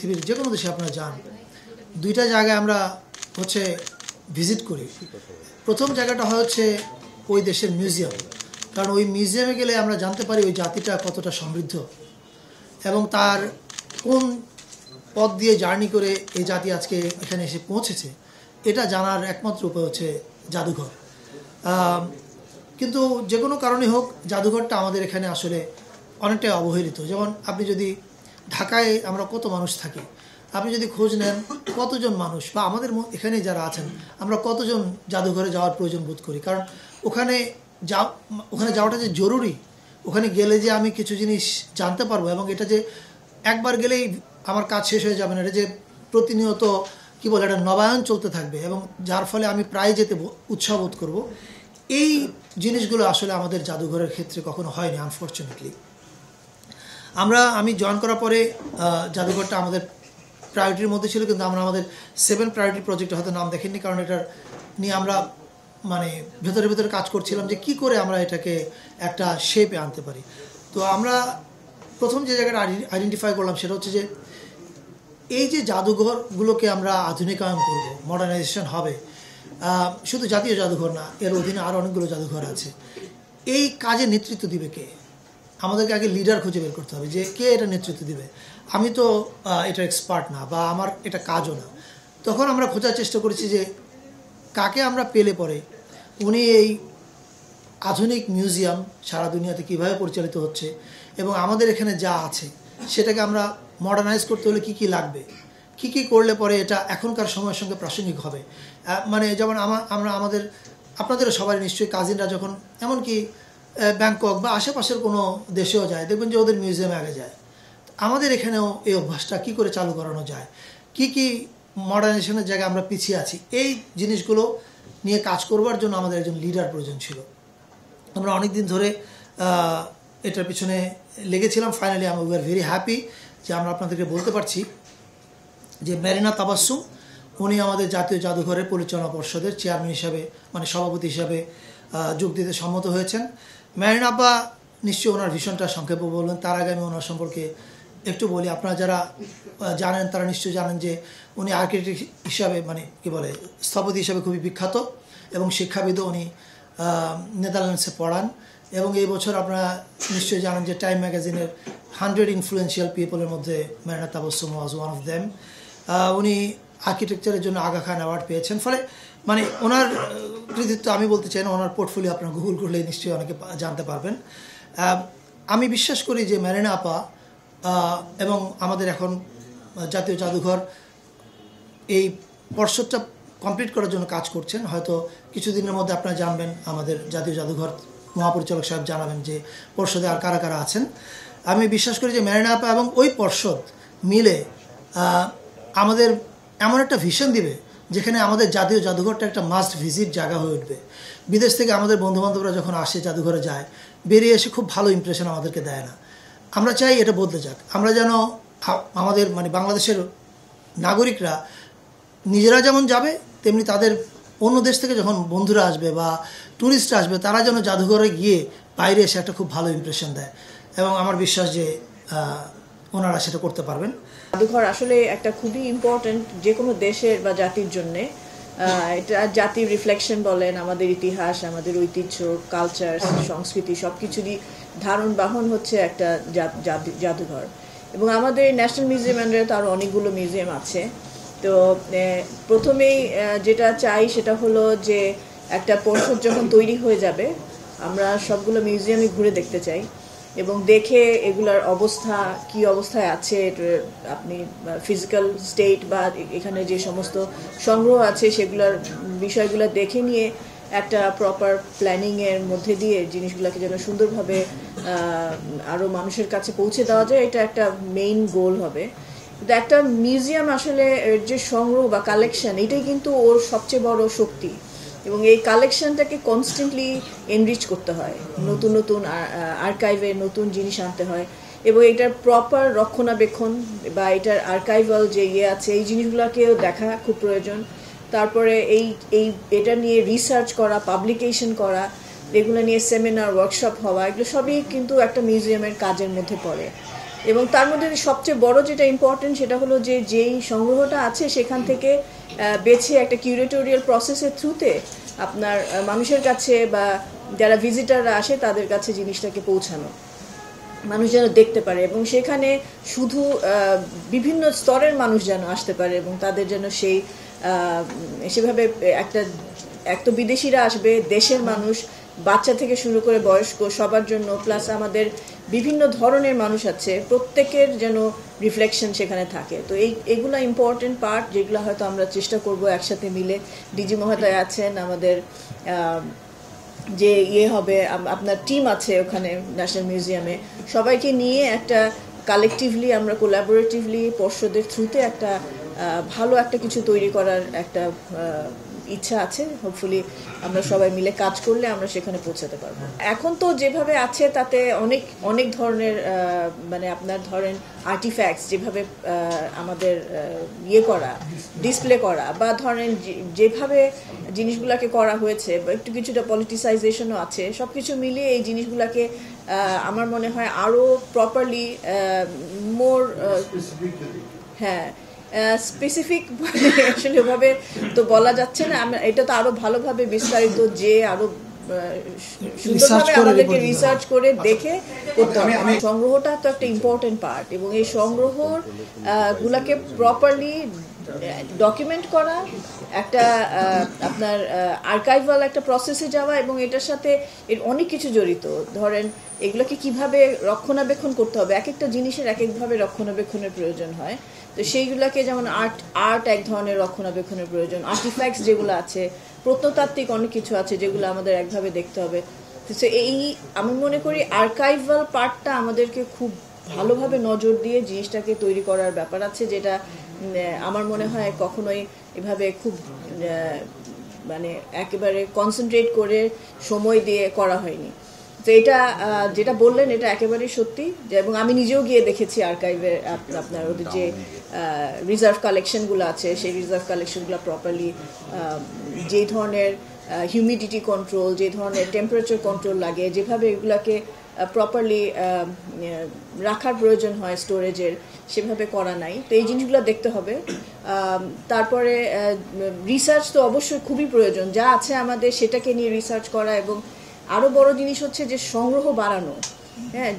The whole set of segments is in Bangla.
পৃথিবীর যে কোনো দেশে আপনারা যান, দুইটা জায়গায় আমরা হচ্ছে ভিজিট করি। প্রথম জায়গাটা হচ্ছে ওই দেশের মিউজিয়াম, কারণ ওই মিউজিয়ামে গেলে আমরা জানতে পারি ওই জাতিটা কতটা সমৃদ্ধ এবং তার কোন পথ দিয়ে জার্নি করে এই জাতি আজকে এখানে এসে পৌঁছেছে, এটা জানার একমাত্র উপায় হচ্ছে জাদুঘর। কিন্তু যে কোনো কারণে হোক জাদুঘরটা আমাদের এখানে আসলে অনেকটাই অবহেলিত। যেমন আপনি যদি ঢাকায় আমরা কত মানুষ থাকি, আপনি যদি খোঁজ নেন কতজন মানুষ বা আমাদের এখানে যারা আছেন আমরা কতজন জাদুঘরে যাওয়ার প্রয়োজন বোধ করি, কারণ ওখানে যাওয়াটা যে জরুরি, ওখানে গেলে যে আমি কিছু জিনিস জানতে পারবো এবং এটা যে একবার গেলেই আমার কাজ শেষ হয়ে যাবে না, এটা যে প্রতিনিয়ত কী বলে একটা নবায়ন চলতে থাকবে এবং যার ফলে আমি প্রায় যেতে উৎসাহ বোধ করবো, এই জিনিসগুলো আসলে আমাদের জাদুঘরের ক্ষেত্রে কখনো হয়নি আনফর্চুনেটলি। আমি জয়েন করার পরে জাদুঘরটা আমাদের প্রায়োরিটির মধ্যে ছিল, কিন্তু আমরা আমাদের 7 প্রায়োরিটি প্রজেক্টে হয়তো নাম দেখেননি, কারণ এটার নিয়ে আমরা মানে ভেতরে কাজ করছিলাম যে কি করে আমরা এটাকে একটা শেপে আনতে পারি। তো আমরা প্রথম যে জায়গাটা আইডেন্টিফাই করলাম সেটা হচ্ছে যে এই যে জাদুঘরগুলোকে আমরা আধুনিকায়ন করব, মডার্নাইজেশন হবে, শুধু জাতীয় জাদুঘর না, এর অধীনে আরও অনেকগুলো জাদুঘর আছে। এই কাজে নেতৃত্ব দিবে কে? আমাদেরকে আগে লিডার খুঁজে বের করতে হবে যে কে এটা নেতৃত্ব দিবে। আমি তো এটা এক্সপার্ট না বা আমার এটা কাজও না। তখন আমরা খোঁজার চেষ্টা করেছি যে কাকে আমরা পেলে পরে উনি এই আধুনিক মিউজিয়াম সারা দুনিয়াতে কীভাবে পরিচালিত হচ্ছে এবং আমাদের এখানে যা আছে সেটাকে আমরা মডার্নাইজ করতে হলে কী কী লাগবে, কী করলে পরে এটা এখনকার সময়ের সঙ্গে প্রাসঙ্গিক হবে। মানে যেমন আপনাদের সবাই নিশ্চয়ই কাজিনরা যখন এমনকি ব্যাংকক বা আশেপাশের কোনো দেশেও যায়, দেখবেন যে ওদের মিউজিয়ামে আগে যায়। আমাদের এখানেও এই অভ্যাসটা কী করে চালু করানো যায়, কী মডার্নাইজেশনের জায়গায় আমরা পিছিয়ে আছি, এই জিনিসগুলো নিয়ে কাজ করবার জন্য আমাদের একজন লিডার প্রয়োজন ছিল। আমরা অনেক দিন ধরে এটার পিছনে লেগেছিলাম। Finally we are very happy যে আমরা আপনাদেরকে বলতে পারছি যে মেরিনা তাবাসসুম উনি আমাদের জাতীয় জাদুঘরের পরিচালনা পর্ষদের চেয়ারম্যান হিসাবে, মানে সভাপতি হিসাবে যোগ দিতে সম্মত হয়েছেন। মেরিনা আপা নিশ্চয়ই ওনার ভীষণটা সংক্ষেপে বললেন, তার আগে আমি ওনার সম্পর্কে একটু বলি। আপনারা যারা জানেন তারা নিশ্চয়ই জানেন যে উনি আর্কিটেক্ট হিসাবে, মানে কী বলে, স্থপতি হিসাবে খুবই বিখ্যাত এবং শিক্ষাবিদও। উনি নেদারল্যান্ডসে পড়ান এবং এই বছর আপনারা নিশ্চয়ই জানেন যে টাইম ম্যাগাজিনের 100 ইনফ্লুয়েন্সিয়াল পিপলের মধ্যে Marina Tabassum was one of them. উনি আর্কিটেকচারের জন্য আগা খান অ্যাওয়ার্ড পেয়েছেন। ফলে মানে ওনার কৃতিত্ব আমি বলতে চাই না, ওনার পোর্টফোলিও আপনারা গুগল করলে নিশ্চয়ই অনেকে জানতে পারবেন। আমি বিশ্বাস করি যে মেরিনা আপা এবং আমাদের এখন জাতীয় জাদুঘর এই পর্ষদটা কমপ্লিট করার জন্য কাজ করছেন। হয়তো কিছুদিনের মধ্যে আপনারা জানবেন, আমাদের জাতীয় জাদুঘর মহাপরিচালক সাহেব জানাবেন যে পর্ষদে আর কারা কারা আছেন। আমি বিশ্বাস করি যে মেরিনা আপা এবং ওই পর্ষদ মিলে আমাদের এমন একটা ভিশন দিবে যেখানে আমাদের জাতীয় জাদুঘরটা একটা মাস্ট ভিজিট জায়গা হয়ে উঠবে। বিদেশ থেকে আমাদের বন্ধুবান্ধবরা যখন আসে জাদুঘরে যায়, বেরিয়ে এসে খুব ভালো ইমপ্রেশন আমাদেরকে দেয় না। আমরা চাই এটা বদলে যাক। আমরা যেন আমাদের মানে বাংলাদেশের নাগরিকরা নিজেরা যেমন যাবে, তেমনি তাদের অন্য দেশ থেকে যখন বন্ধুরা আসবে বা ট্যুরিস্টরা আসবে, তারা যেন জাদুঘরে গিয়ে বাইরে এসে একটা খুব ভালো ইমপ্রেশন দেয় এবং আমার বিশ্বাস যে ওনারা সেটা করতে পারবেন। জাদুঘর আসলে একটা খুবই ইম্পর্ট্যান্ট যে কোনো দেশের বা জাতির জন্যে। এটা জাতির রিফ্লেকশন বলেন, আমাদের ইতিহাস, আমাদের ঐতিহ্য, কালচার, সংস্কৃতি সব কিছুরই ধারণ বাহন হচ্ছে একটা জাদুঘর। এবং আমাদের ন্যাশনাল মিউজিয়াম আন্ডারে আরও অনেকগুলো মিউজিয়াম আছে। তো প্রথমেই যেটা চাই সেটা হলো যে একটা পর্ষদ যখন তৈরি হয়ে যাবে, আমরা সবগুলো মিউজিয়ামে ঘুরে দেখতে চাই এবং দেখে এগুলার অবস্থা কি অবস্থায় আছে, আপনি ফিজিক্যাল স্টেট বা এখানে যে সমস্ত সংগ্রহ আছে সেগুলোর বিষয়গুলো দেখে নিয়ে একটা প্রপার প্ল্যানিংয়ের মধ্যে দিয়ে জিনিসগুলোকে যেন সুন্দরভাবে আরও মানুষের কাছে পৌঁছে দেওয়া যায়, এটা একটা মেইন গোল হবে। কিন্তু একটা মিউজিয়াম আসলে যে সংগ্রহ বা কালেকশন, এটাই কিন্তু ওর সবচেয়ে বড় শক্তি এবং এই কালেকশনটাকে কনস্ট্যান্টলি এনরিচ করতে হয়, নতুন নতুন আর্কাইভে নতুন জিনিস আনতে হয় এবং এটার প্রপার রক্ষণাবেক্ষণ বা এটার আর্কাইভাল যে আছে এই জিনিসগুলোকেও দেখা খুব প্রয়োজন। তারপরে এটা নিয়ে রিসার্চ করা, পাবলিকেশন করা, এগুলো নিয়ে সেমিনার, ওয়ার্কশপ হওয়া, এগুলো সবই কিন্তু একটা মিউজিয়ামের কাজের মধ্যে পড়ে। এবং তার মধ্যে সবচেয়ে বড় যেটা ইম্পর্টেন্ট সেটা হলো যে যেই সংগ্রহটা আছে সেখান থেকে বেছে একটা কিউরেটোরিয়াল প্রসেসের থ্রুতে আপনার মানুষের কাছে বা যারা ভিজিটাররা আসে তাদের কাছে জিনিসটাকে পৌঁছানো, মানুষ যেন দেখতে পারে এবং সেখানে শুধু বিভিন্ন স্তরের মানুষ যেন আসতে পারে এবং তাদের যেন সেভাবে এক তো বিদেশিরা আসবে, দেশের মানুষ, বাচ্চা থেকে শুরু করে বয়স্ক সবার জন্য, প্লাস আমাদের বিভিন্ন ধরনের মানুষ আছে, প্রত্যেকের যেন রিফ্লেকশন সেখানে থাকে। তো এগুলা ইম্পর্টেন্ট পার্ট যেগুলো হয়তো আমরা চেষ্টা করব একসাথে মিলে। ডিজি মহোদয় আছেন, আমাদের যে হবে আপনার টিম আছে ওখানে ন্যাশনাল মিউজিয়ামে, সবাইকে নিয়ে একটা কালেকটিভলি আমরা কোলাবোরেটিভলি পর্ষদের থ্রুতে একটা ভালো একটা কিছু তৈরি করার একটা ইচ্ছা আছে। হোপফুলি আমরা সবাই মিলে কাজ করলে আমরা সেখানে পৌঁছাতে পারবো। এখন তো যেভাবে আছে তাতে অনেক ধরনের মানে আপনার ধরেন আর্টিফ্যাক্টস যেভাবে আমাদের করা, ডিসপ্লে করা, বা ধরেন যেভাবে জিনিসগুলোকে করা হয়েছে, বা একটু কিছুটা পলিটিসাইজেশনও আছে, সব কিছু মিলিয়ে এই জিনিসগুলোকে আমার মনে হয় আরও প্রপারলি মোর স্পেসিফিক আসলে ওভাবে তো বলা যাচ্ছে না, এটা তো আরো ভালোভাবে বিস্তারিত যে আরো সুন্দরভাবে আমাদেরকে রিসার্চ করে দেখে করতে হবে। সংগ্রহটা তো একটা ইম্পর্টেন্ট পার্ট এবং এই সংগ্রহ গুলাকে প্রপারলি ডকুমেন্ট করা, একটা আপনার আর্কাইভাল একটা প্রসেসে যাওয়া এবং এটার সাথে এর অনেক কিছু জড়িত। ধরেন এগুলোকে কিভাবে রক্ষণাবেক্ষণ করতে হবে, এক একটা জিনিসের এক একভাবে রক্ষণাবেক্ষণের প্রয়োজন হয়। তো সেইগুলোকে যেমন আর্ট এক ধরনের রক্ষণাবেক্ষণের প্রয়োজন, আর্টিফ্যাক্টস যেগুলো আছে, প্রত্নতাত্ত্বিক অনেক কিছু আছে যেগুলো আমাদের একভাবে দেখতে হবে। তো আমি মনে করি আর্কাইভাল পার্টটা আমাদেরকে খুব ভালোভাবে নজর দিয়ে জিনিসটাকে তৈরি করার ব্যাপার আছে, যেটা আমার মনে হয় কখনোই এভাবে খুব মানে একেবারে কনসেন্ট্রেট করে সময় দিয়ে করা হয়নি। তো এটা যেটা বললেন এটা একেবারেই সত্যি, এবং আমি নিজেও গিয়ে দেখেছি আর্কাইভে আপনার ওদের যে রিজার্ভ কালেকশনগুলো আছে সেই রিজার্ভ কালেকশনগুলো প্রপারলি যেই ধরনের হিউমিডিটি কন্ট্রোল, যে ধরনের টেম্পারেচার কন্ট্রোল লাগে, যেভাবে এগুলাকে প্রপারলি রাখার প্রয়োজন হয় স্টোরেজের, সেভাবে করা নাই। তো এই জিনিসগুলো দেখতে হবে। তারপরে রিসার্চ তো অবশ্যই খুবই প্রয়োজন, যা আছে আমাদের সেটাকে নিয়ে রিসার্চ করা, এবং আরও বড় জিনিস হচ্ছে যে সংগ্রহ বাড়ানো,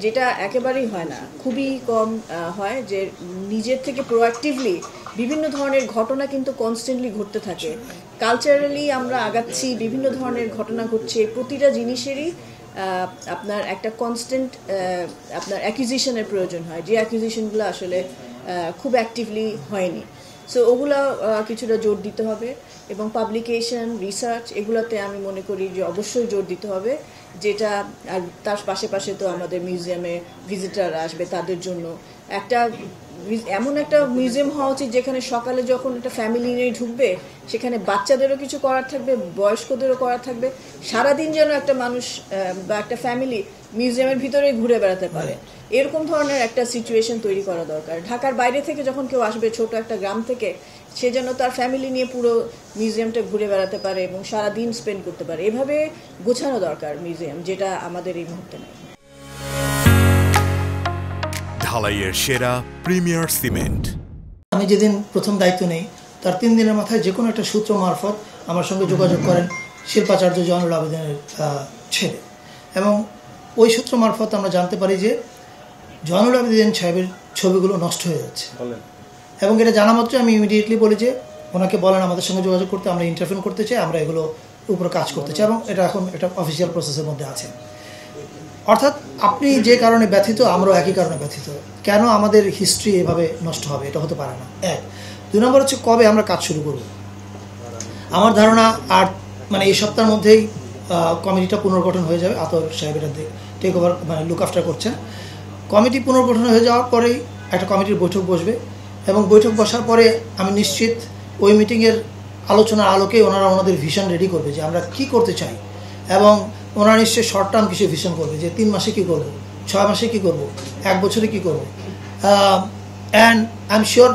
যেটা একেবারেই হয় না, খুবই কম হয়, যে নিজের থেকে প্রোঅ্যাক্টিভলি বিভিন্ন ধরনের ঘটনা কিন্তু কনস্ট্যান্টলি ঘটতে থাকে। কালচারালি আমরা আগাচ্ছি, বিভিন্ন ধরনের ঘটনা ঘটছে, প্রতিটা জিনিসেরই আপনার একটা কনস্ট্যান্ট আপনার অ্যাকুইজিশনের প্রয়োজন হয়, যে অ্যাকুইজিশনগুলো আসলে খুব অ্যাক্টিভলি হয়নি। সো ওগুলো কিছুটা জোর দিতে হবে, এবং পাবলিকেশন, রিসার্চ এগুলোতে আমি মনে করি যে অবশ্যই জোর দিতে হবে, যেটা আর তার পাশে তো আমাদের মিউজিয়ামে ভিজিটাররা আসবে, তাদের জন্য এমন একটা মিউজিয়াম হওয়া উচিত যেখানে সকালে যখন একটা ফ্যামিলি নিয়ে ঢুকবে সেখানে বাচ্চাদেরও কিছু করার থাকবে, বয়স্কদেরও করার থাকবে, সারাদিন যেন একটা মানুষ বা একটা ফ্যামিলি মিউজিয়ামের ভিতরে ঘুরে বেড়াতে পারে, এরকম ধরনের একটা সিচুয়েশন তৈরি করা দরকার। ঢাকার বাইরে থেকে যখন কেউ আসবে, ছোট একটা গ্রাম থেকে, সে যেন তার ফ্যামিলি নিয়ে পুরো মিউজিয়ামটা ঘুরে বেড়াতে পারে এবং সারাদিন স্পেন্ড করতে পারে। এভাবে গোছানো দরকার মিউজিয়াম, যেটা আমাদের এই মুহূর্তে নেই। ঢালাইয়ের সেরা প্রিমিয়ার সিমেন্ট। আমি যেদিন প্রথম দায়িত্ব নেই তার 3 দিনের মাথায় যে কোনো একটা সূত্র মারফত আমার সঙ্গে যোগাযোগ করেন শিল্পাচার্য জয়নুল আবেদিনের ছেলে, এবং ওই সূত্র মারফত আমরা জানতে পারি যে জয়নুল আবেদিন সাহেবের ছবিগুলো নষ্ট হয়ে যাচ্ছে। এবং এটা জানা মাত্র আমি ইমিডিয়েটলি বলি যে ওনাকে বলেন আমাদের সঙ্গে যোগাযোগ করতে, আমরা ইন্টারফেয়ার করতে চাই, আমরা এগুলো উপরে কাজ করতে চাই, এবং এটা এখন একটা অফিসিয়াল প্রসেসের মধ্যে আছে। অর্থাৎ আপনি যে কারণে ব্যথিত, আমরাও একই কারণে ব্যথিত। কেন আমাদের হিস্ট্রি এভাবে নষ্ট হবে? এটা হতে পারে না। 1, 2 নম্বর হচ্ছে কবে আমরা কাজ শুরু করব। আমার ধারণা আর মানে এই সপ্তাহের মধ্যেই কমিটিটা পুনর্গঠন হয়ে যাবে। আতর সাহেব এটা টেক ওভার মানে লুক আফটার করছেন। কমিটি পুনর্গঠন হয়ে যাওয়ার পরেই একটা কমিটির বৈঠক বসবে, এবং বৈঠক বসার পরে আমি নিশ্চিত ওই মিটিংয়ের আলোচনার আলোকে ওনারা ওনাদের ভিশন রেডি করবে যে আমরা কি করতে চাই, এবং ওনারা নিশ্চয়ই শর্ট টার্ম কিছু ভিশন করবে যে 3 মাসে কী করবো, 6 মাসে কী করবো, 1 বছরে কী করবো। অ্যান্ড আই এম শিওর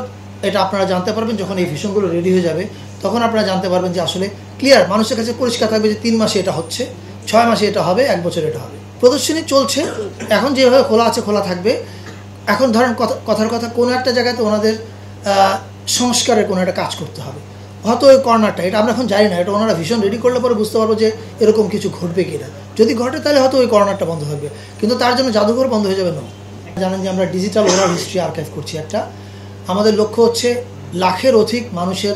এটা আপনারা জানতে পারবেন যখন এই ভিশনগুলো রেডি হয়ে যাবে, তখন আপনারা জানতে পারবেন যে আসলে ক্লিয়ার, মানুষের কাছে পরিষ্কার থাকবে যে 3 মাসে এটা হচ্ছে, 6 মাসে এটা হবে, 1 বছরে এটা হবে। প্রদর্শনী চলছে এখন, যেভাবে খোলা আছে খোলা থাকবে। এখন ধরেন কথার কথা কোনো একটা জায়গাতে ওনাদের সংস্কারের কোনো একটা কাজ করতে হবে, হয়তো ওই কর্নারটা, এটা আমরা এখন জানি না, এটা ওনারা ভীষণ রেডি করলে পরে বুঝতে পারবো যে এরকম কিছু ঘটবে কিনা। যদি ঘটে তাহলে হয়তো ওই কর্নারটা বন্ধ থাকবে, কিন্তু তার জন্য জাদুঘর বন্ধ হয়ে যাবে না। জানেন যে আমরা ডিজিটাল ওরাল হিস্ট্রি আর্কাইভ করছি একটা, আমাদের লক্ষ্য হচ্ছে লাখের অধিক মানুষের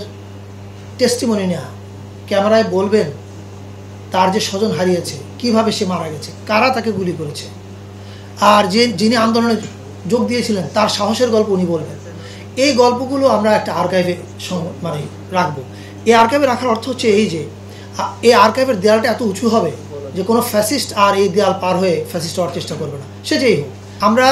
টেস্টিমনি নেওয়া, ক্যামেরায় বলবেন তার যে স্বজন হারিয়েছে, কিভাবে সে মারা গেছে, কারা তাকে গুলি করেছে, আর যিনি আন্দোলনে যোগ দিয়েছিলেন তার সাহসের গল্প উনি বলবেন। এই গল্পগুলো আমরা একটা আর্কাইভে মানে রাখবো। এই আর্কাইভে রাখার অর্থ হচ্ছে এই যে এই আর্কাইভের দেয়ালটা এত উঁচু হবে যে কোনো ফ্যাসিস্ট আর এই দেয়াল পার হয়ে ফ্যাসিস্ট হওয়ার চেষ্টা করবে না, সে যেই হোক। আমরা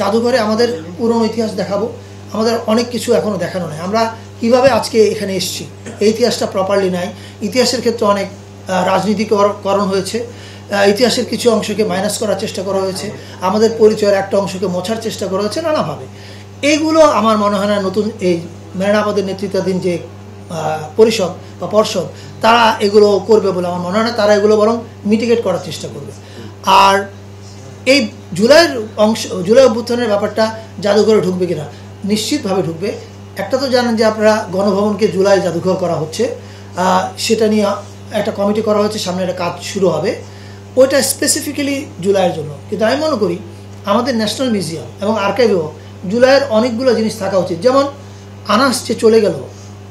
জাদুঘরে আমাদের পুরনো ইতিহাস দেখাবো, আমাদের অনেক কিছু এখনও দেখানো নাই। আমরা কিভাবে আজকে এখানে এসেছি, এই ইতিহাসটা প্রপারলি নাই। ইতিহাসের ক্ষেত্রে অনেক রাজনীতিকরণ হয়েছে, ইতিহাসের কিছু অংশকে মাইনাস করার চেষ্টা করা হয়েছে, আমাদের পরিচয়ের একটা অংশকে মোছার চেষ্টা করা হয়েছে নানাভাবে। এইগুলো আমার মনে হয় না নতুন এই মেহরাবাদের নেতৃত্বাধীন যে পরিষদ বা পর্ষদ তারা এগুলো করবে বলে আমার মনে হয় না। তারা এগুলো বরং মিটিগেট করার চেষ্টা করবে। আর এই জুলাই অভ্যুত্থানের ব্যাপারটা জাদুঘরে ঢুকবে কিনা, নিশ্চিতভাবে ঢুকবে। একটা তো জানেন যে আপনারা গণভবনকে জুলাই জাদুঘর করা হচ্ছে, সেটা নিয়ে একটা কমিটি করা হচ্ছে, সামনে একটা কাজ শুরু হবে, ওইটা স্পেসিফিক্যালি জুলাইয়ের জন্য। কিন্তু আমি মনে করি আমাদের ন্যাশনাল মিউজিয়াম এবং আর্কাইভেও জুলাইয়ের অনেকগুলো জিনিস থাকা উচিত। যেমন আনাস যে চলে গেল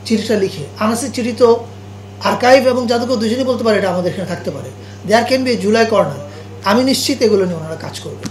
চিঠিটা লিখে, আনাসের চিঠি তো আর্কাইভ এবং জাদুঘর দুজনেই বলতে পারে এটা আমাদের এখানে থাকতে পারে। There can be July corner. আমি নিশ্চিত এগুলো নিয়ে ওনারা কাজ করবে।